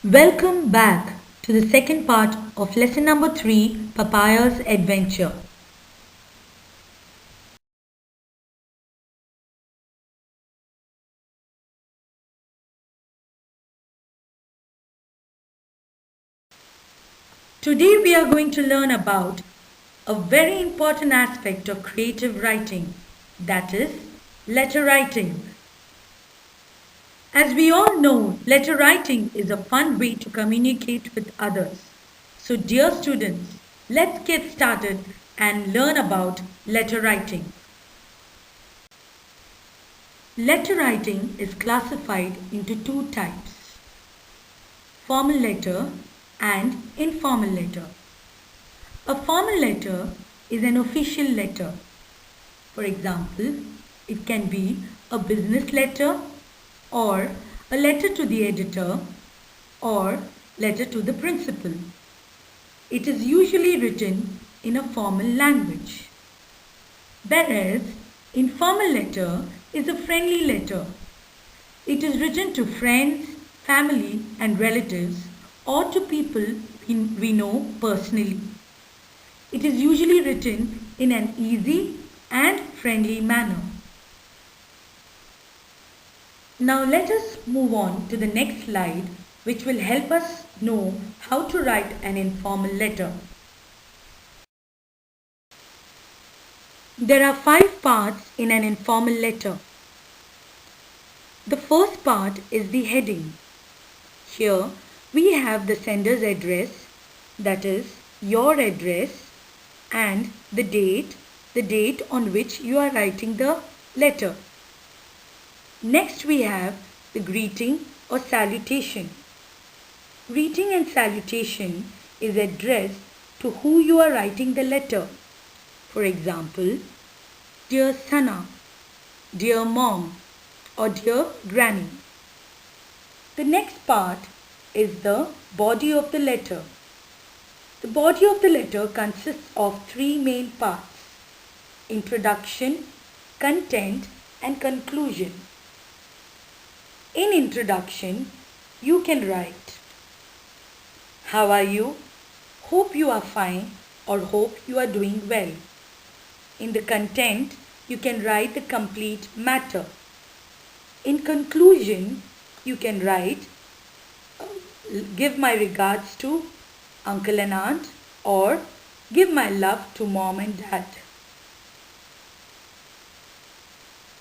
Welcome back to the second part of lesson number 3, Papayas Adventure. Today we are going to learn about a very important aspect of creative writing, that is, letter writing. As we all know, letter writing is a fun way to communicate with others. So dear students, let's get started and learn about letter writing. Letter writing is classified into two types: formal letter and informal letter. A formal letter is an official letter. For example, it can be a business letter or a letter to the editor or letter to the principal. It is usually written in a formal language. Whereas informal letter is a friendly letter. It is written to friends, family and relatives or to people we know personally. It is usually written in an easy and friendly manner. Now let us move on to the next slide, which will help us know how to write an informal letter. There are 5 parts in an informal letter. The first part is the heading. Here we have the sender's address, that is your address, and the date on which you are writing the letter. Next we have the greeting or salutation. Greeting and salutation is addressed to who you are writing the letter. For example, dear Sana, dear mom, or dear granny. The next part is the body of the letter. The body of the letter consists of 3 main parts: introduction, content, and conclusion. In introduction, you can write, "How are you? Hope you are fine," or "Hope you are doing well." In the content, you can write the complete matter. In conclusion, you can write, "Give my regards to uncle and aunt," or "Give my love to mom and dad."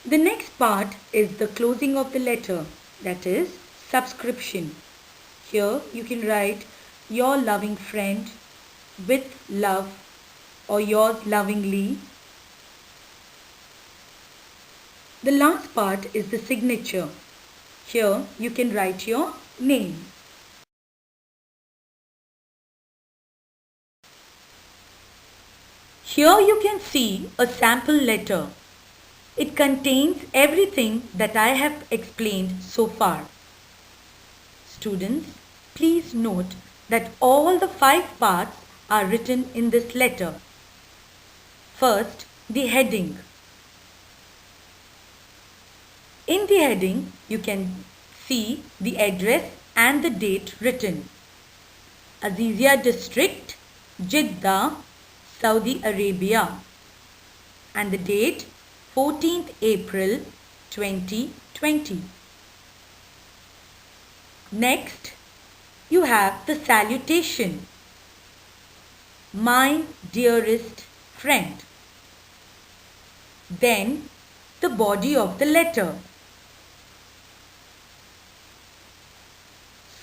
The next part is the closing of the letter, that is subscription. Here you can write "Your loving friend, with love," or "Yours lovingly." The last part is the signature. Here you can write your name. Here you can see a sample letter. It contains everything that I have explained so far. Students, please note that all the 5 parts are written in this letter. First, the heading. In the heading, you can see the address and the date written. Iisjeddah district, Jeddah, Saudi Arabia. And the date, 14th April 2020. Next, you have the salutation. "My dearest friend." Then, the body of the letter.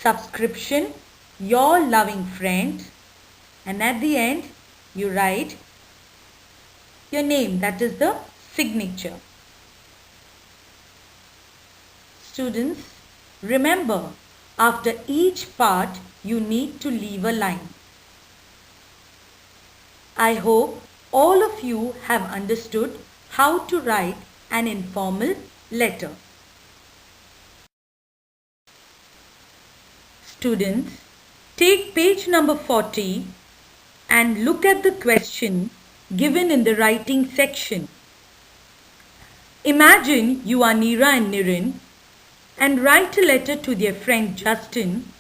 Subscription, "Your loving friend," and at the end you write your name, that is the signature. Students, remember, after each part you need to leave a line. I hope all of you have understood how to write an informal letter. Students, take page number 40 and look at the question given in the writing section. Imagine you are Neera and Nirin and write a letter to their friend Justin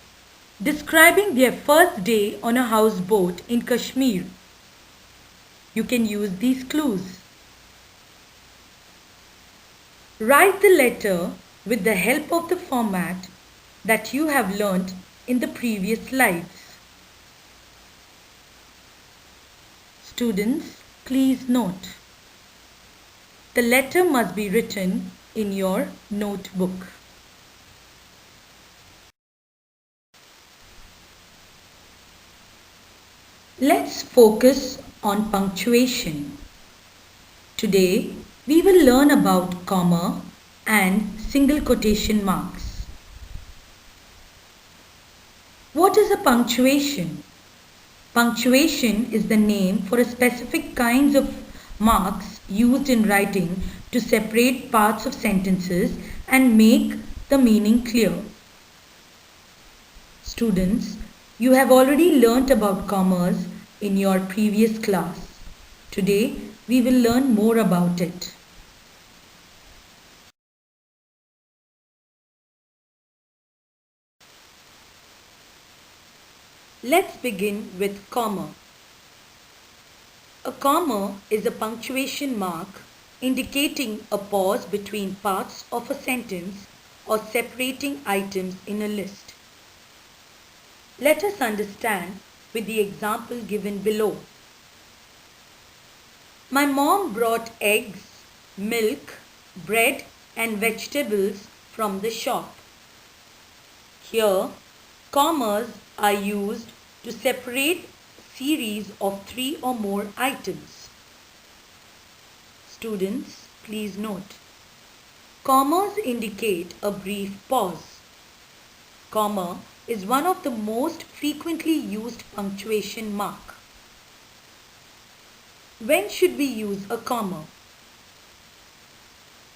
describing their first day on a houseboat in Kashmir. You can use these clues. Write the letter with the help of the format that you have learnt in the previous slides. Students, please note, the letter must be written in your notebook. Let's focus on punctuation. Today, we will learn about comma and single quotation marks. What is a punctuation? Punctuation is the name for a specific kinds of marks used in writing to separate parts of sentences and make the meaning clear. Students, you have already learnt about commas in your previous class. Today, we will learn more about it. Let's begin with comma. A comma is a punctuation mark indicating a pause between parts of a sentence or separating items in a list. Let us understand with the example given below. My mom brought eggs, milk, bread and vegetables from the shop. Here, commas are used to separate series of 3 or more items. Students, please note, commas indicate a brief pause. Comma is one of the most frequently used punctuation mark. When should we use a comma?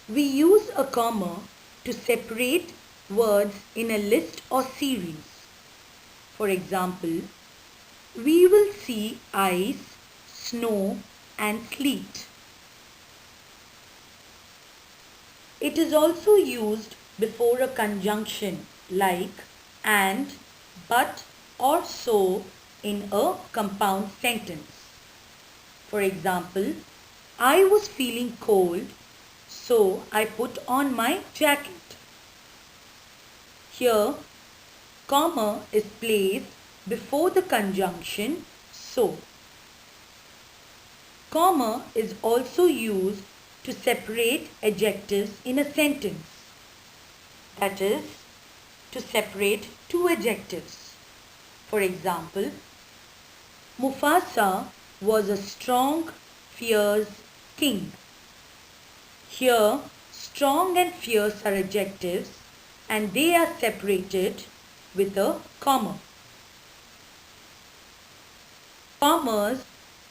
We use a comma to separate words in a list or series. For example, we will see ice, snow and sleet. It is also used before a conjunction like and, but or so in a compound sentence. For example, I was feeling cold, so I put on my jacket. Here, comma is placed before the conjunction so. Comma is also used to separate adjectives in a sentence. That is, to separate two adjectives. For example, Mufasa was a strong, fierce king. Here, strong and fierce are adjectives and they are separated with a comma. Commas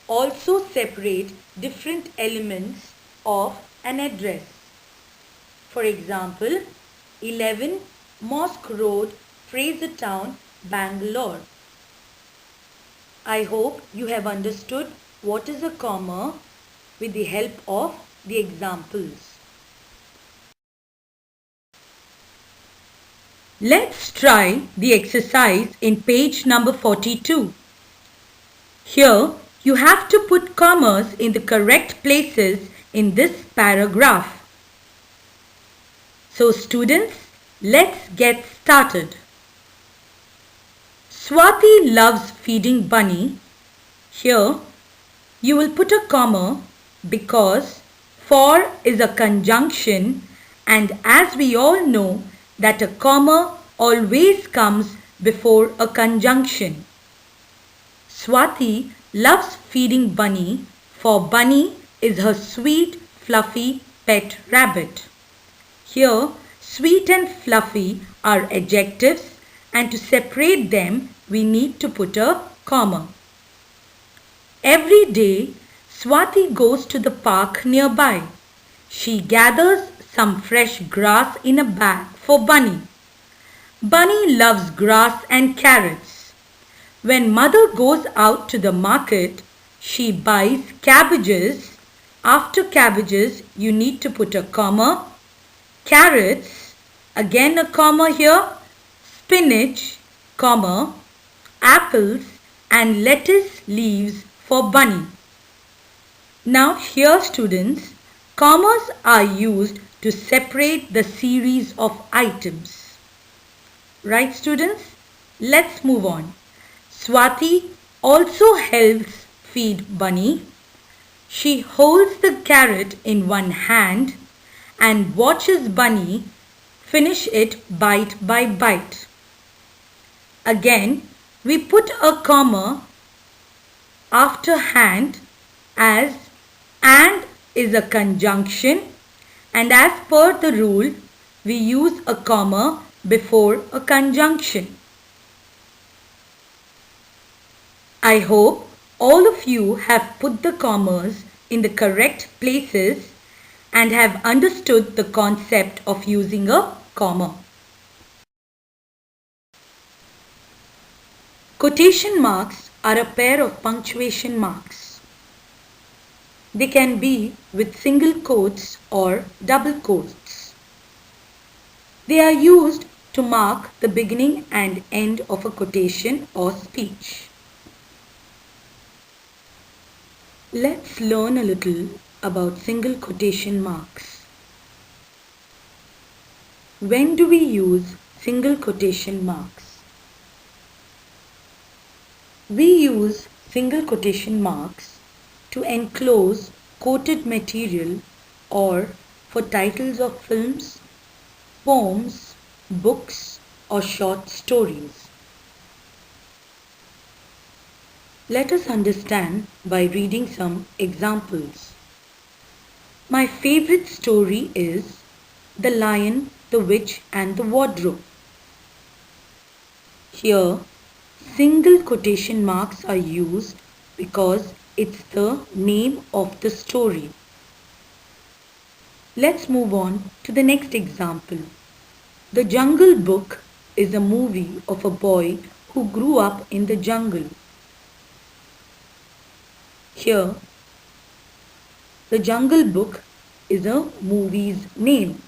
also separate different elements of an address. For example, 11 Mosque Road, Frasertown, Bangalore. I hope you have understood what is a comma with the help of the examples. Let's try the exercise in page number 42. Here, you have to put commas in the correct places in this paragraph. So students, let's get started. Swati loves feeding bunny. Here, you will put a comma because for is a conjunction and as we all know that a comma always comes before a conjunction. Swati loves feeding bunny for bunny is her sweet, fluffy pet rabbit. Here, sweet and fluffy are adjectives and to separate them we need to put a comma. Every day, Swati goes to the park nearby. She gathers some fresh grass in a bag for Bunny. Bunny loves grass and carrots. When mother goes out to the market, she buys cabbages. After cabbages, you need to put a comma. Carrots, again a comma here. Spinach, comma, apples and lettuce leaves for bunny. Now here students, commas are used to separate the series of items. Right students? Let's move on. Swati also helps feed bunny. She holds the carrot in one hand and watches bunny finish it bite by bite. Again, we put a comma after hand as and is a conjunction, and as per the rule, we use a comma before a conjunction. I hope all of you have put the commas in the correct places and have understood the concept of using a comma. Quotation marks are a pair of punctuation marks. They can be with single quotes or double quotes. They are used to mark the beginning and end of a quotation or speech. Let's learn a little about single quotation marks. When do we use single quotation marks? We use single quotation marks to enclose quoted material or for titles of films, poems, books or short stories. Let us understand by reading some examples. My favorite story is The Lion, the Witch and the Wardrobe. Here, single quotation marks are used because it's the name of the story. Let's move on to the next example. The Jungle Book is a movie of a boy who grew up in the jungle. Here, The Jungle Book is a movie's name.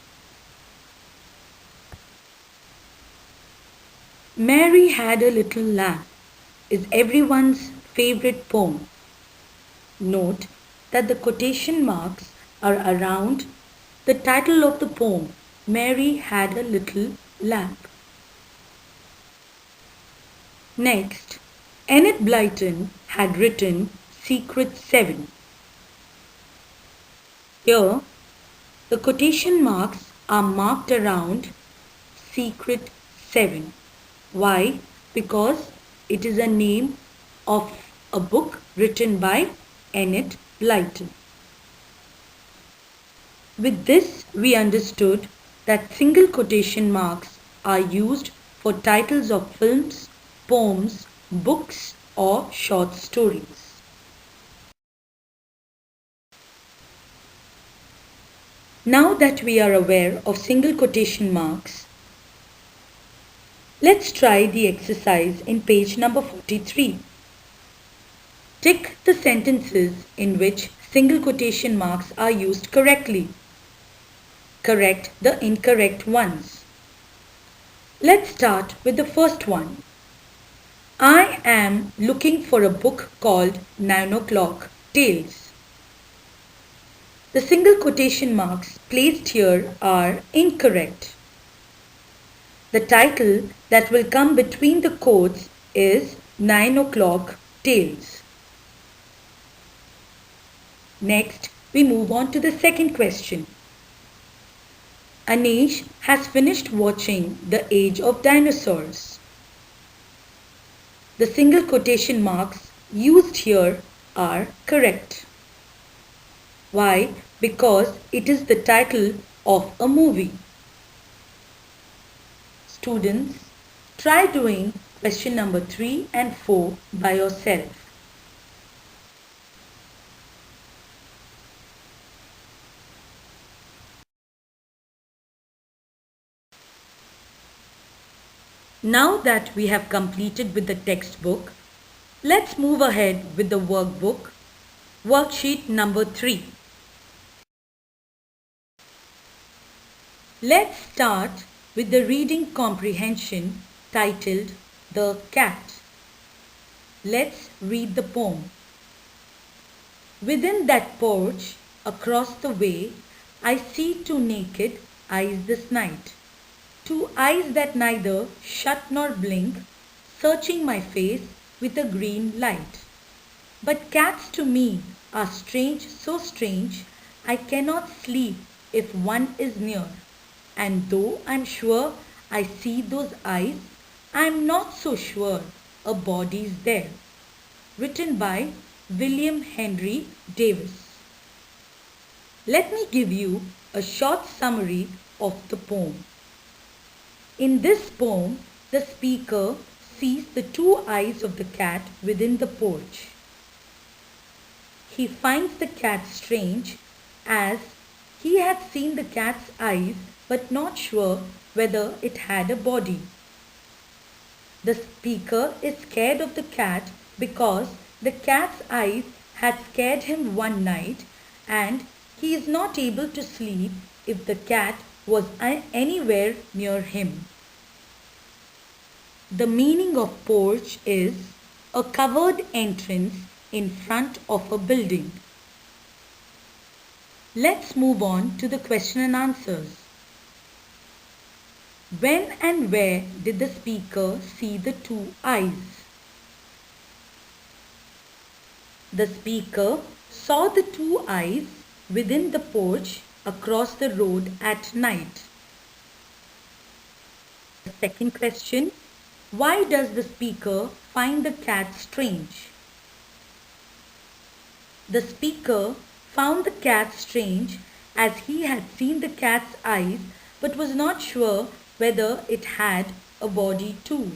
Mary Had a Little Lamb is everyone's favorite poem. Note that the quotation marks are around the title of the poem, Mary Had a Little Lamb. Next, Enid Blyton had written Secret 7. Here, the quotation marks are marked around Secret 7. Why? Because it is a name of a book written by Enid Blyton. With this, we understood that single quotation marks are used for titles of films, poems, books or short stories. Now that we are aware of single quotation marks, let's try the exercise in page number 43. Tick the sentences in which single quotation marks are used correctly. Correct the incorrect ones. Let's start with the first one. I am looking for a book called 9 o'clock Tales. The single quotation marks placed here are incorrect. The title that will come between the quotes is 9 o'clock Tales. Next, we move on to the second question. Anish has finished watching The Age of Dinosaurs. The single quotation marks used here are correct. Why? Because it is the title of a movie. Students, try doing question number 3 and 4 by yourself. Now that we have completed with the textbook, let's move ahead with the workbook, worksheet number 3. Let's start with the reading comprehension titled the cat. Let's read the poem. Within that porch, across the way, I see two naked eyes this night. Two eyes that neither shut nor blink, searching my face with a green light. But cats to me are strange, so strange, I cannot sleep if one is near. And though I'm sure I see those eyes, I'm not so sure a body's there. Written by William Henry Davis. Let me give you a short summary of the poem. In this poem, the speaker sees the two eyes of the cat within the porch. He finds the cat strange as he had seen the cat's eyes but not sure whether it had a body. The speaker is scared of the cat because the cat's eyes had scared him one night and he is not able to sleep if the cat was anywhere near him. The meaning of porch is a covered entrance in front of a building. Let's move on to the question and answers. When and where did the speaker see the two eyes? The speaker saw the two eyes within the porch across the road at night. The second question, why does the speaker find the cat strange? The speaker found the cat strange as he had seen the cat's eyes but was not sure whether it had a body too.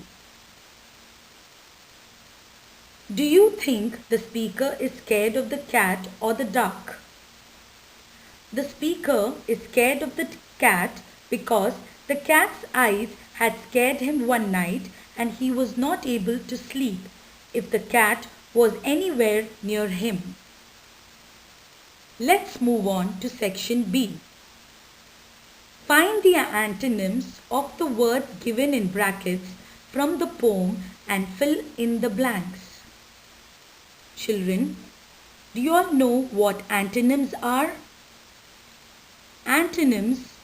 Do you think the speaker is scared of the cat or the duck? The speaker is scared of the cat because the cat's eyes had scared him one night and he was not able to sleep if the cat was anywhere near him. Let's move on to section B. Find the antonyms of the words given in brackets from the poem and fill in the blanks. Children, do you all know what antonyms are? Antonyms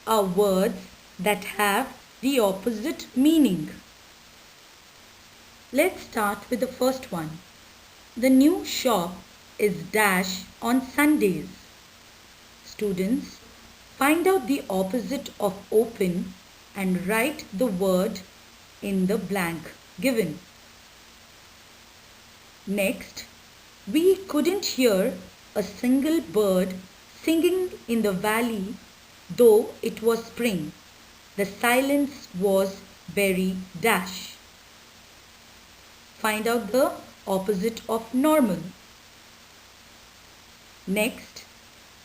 are words that have the opposite meaning. Let's start with the first one. The new shop is dash on Sundays. Students, find out the opposite of open and write the word in the blank given. Next, we couldn't hear a single bird singing in the valley though it was spring. The silence was very dash. Find out the opposite of normal. Next,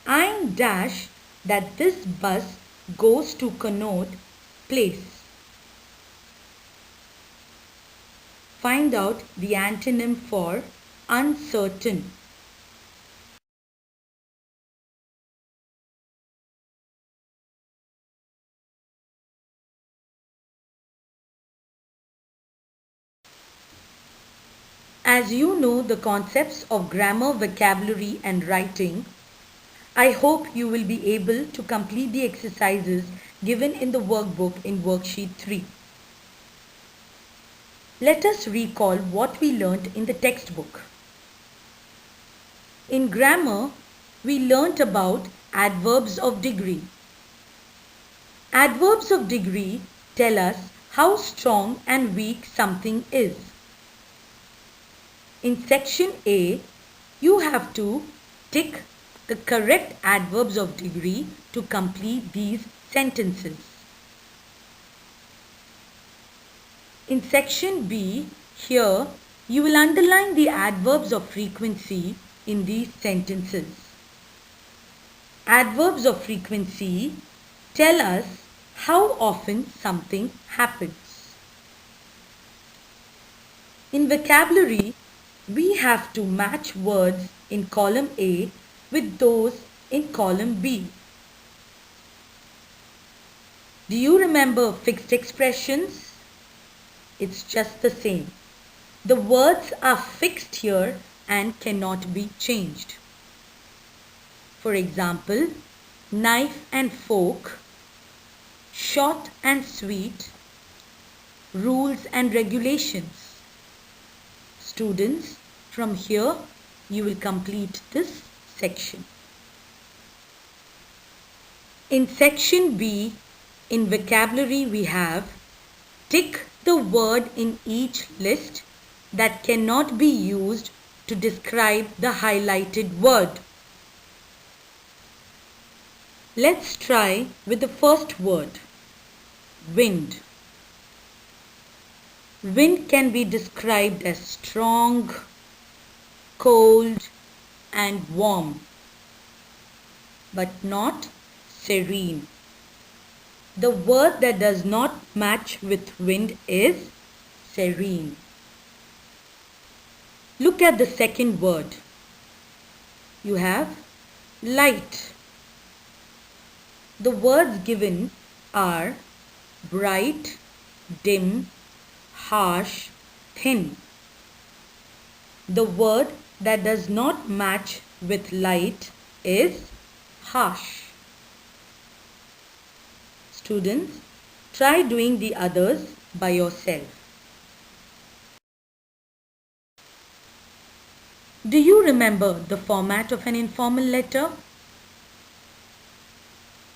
I'm dash that this bus goes to connote place. Find out the antonym for uncertain. As you know the concepts of grammar, vocabulary and writing, I hope you will be able to complete the exercises given in the workbook in Worksheet 3. Let us recall what we learnt in the textbook. In grammar, we learnt about adverbs of degree. Adverbs of degree tell us how strong and weak something is. In section A, you have to tick the correct adverbs of degree to complete these sentences. In section B, here you will underline the adverbs of frequency in these sentences. Adverbs of frequency tell us how often something happens. In vocabulary, we have to match words in column A with those in column B. Do you remember fixed expressions? it's just the same. The words are fixed here and cannot be changed. For example, knife and fork, short and sweet, rules and regulations. Students, from here you will complete this section. In section B, in vocabulary we have tick the word in each list that cannot be used to describe the highlighted word. Let's try with the first word, wind. Wind can be described as strong, cold, and warm, but not serene. The word that does not match with wind is serene. Look at the second word. You have light. The words given are bright, dim, harsh, thin. The word that does not match with light is harsh. Students, try doing the others by yourself. Do you remember the format of an informal letter?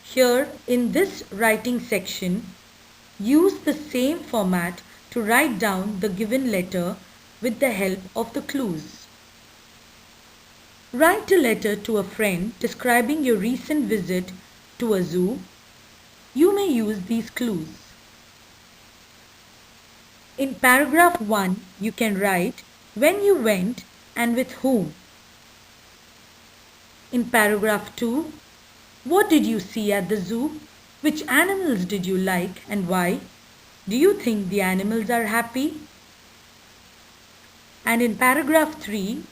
Here in this writing section, use the same format to write down the given letter with the help of the clues. Write a letter to a friend describing your recent visit to a zoo. You may use these clues. In paragraph 1, you can write when you went and with whom. In paragraph 2, what did you see at the zoo? Which animals did you like and why? Do you think the animals are happy? And in paragraph 3,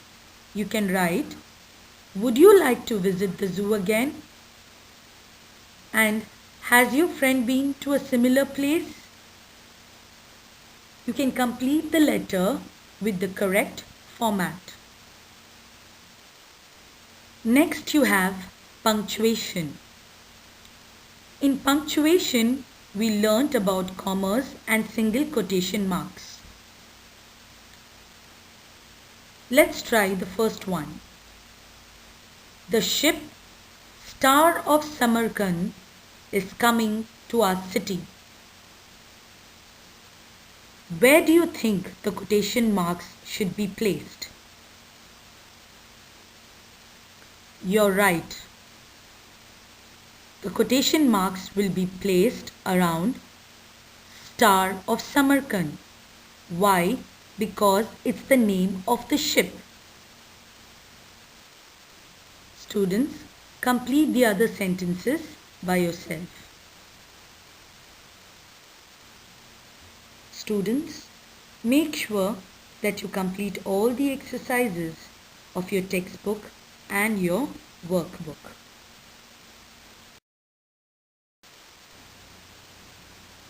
you can write, would you like to visit the zoo again? And has your friend been to a similar place? You can complete the letter with the correct format. Next you have punctuation. In punctuation, we learnt about commas and single quotation marks. Let's try the first one. The ship Star of Samarkand is coming to our city. Where do you think the quotation marks should be placed? You're right. The quotation marks will be placed around Star of Samarkand. Why? Because it's the name of the ship. Students, complete the other sentences by yourself. Students, make sure that you complete all the exercises of your textbook and your workbook.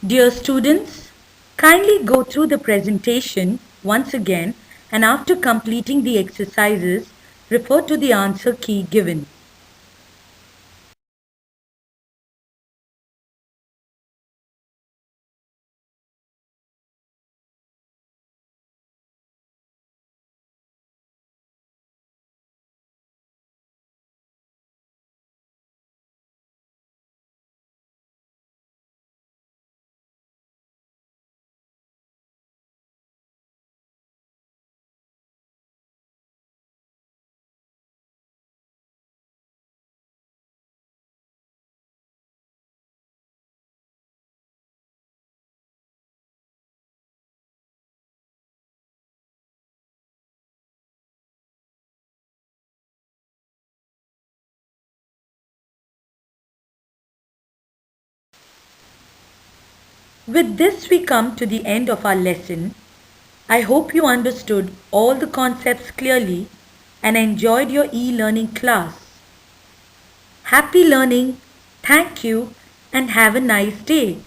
Dear students, kindly go through the presentation once again and after completing the exercises, refer to the answer key given. With this we come to the end of our lesson. I hope you understood all the concepts clearly and enjoyed your e-learning class. Happy learning, thank you, and have a nice day.